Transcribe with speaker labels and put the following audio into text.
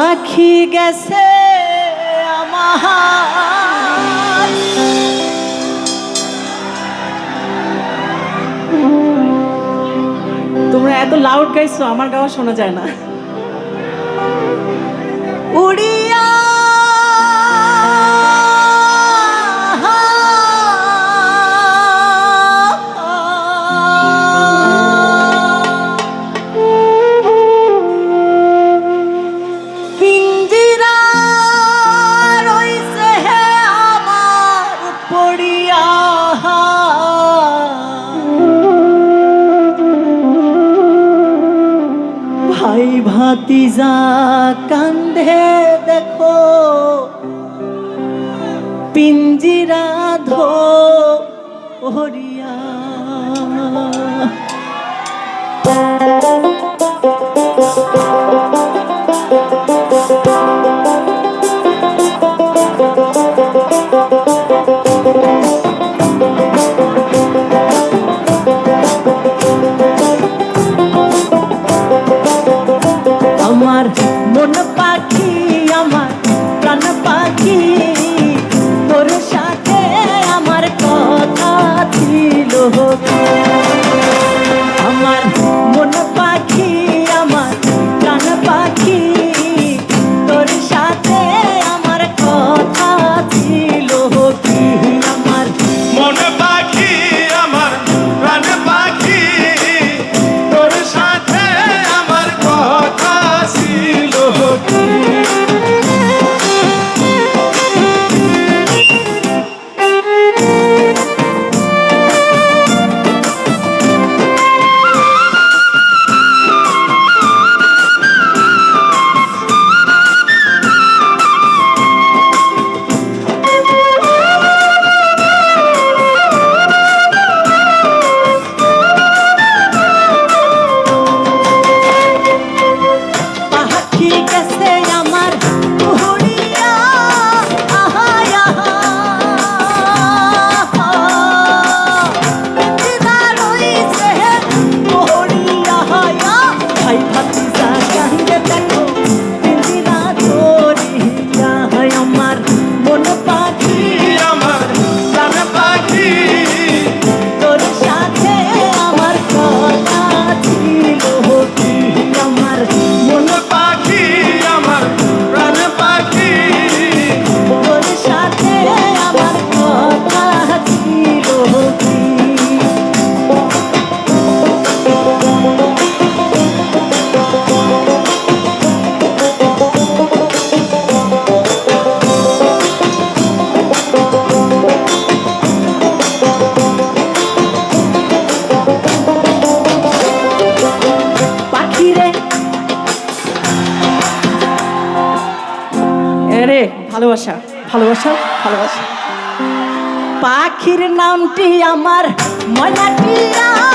Speaker 1: পাখি গেছে আমার, তোমরা এত লাউড গাইছো, আমার গাওয়া শোনা যায় না। উড়িয়া ভাই ভাতিজা কান্ধে দেখো পিঞ্জিরা ধরিয়া। আমার মন পাখি, আমার প্রাণ পাখি, তোর সাথে আমার কথা ছিল। আমার মন পাখি, আমার প্রাণ পাখি, তোর সাথে আমার কথা ছিল কি। আমার
Speaker 2: মন পাখি, আমার প্রাণ পাখি, তোর সাথে আমার কথা ছিল কি।
Speaker 1: ভালোবাসা ভালোবাসা ভালোবাসা। পাখির নামটি আমার ময়নাটিয়া।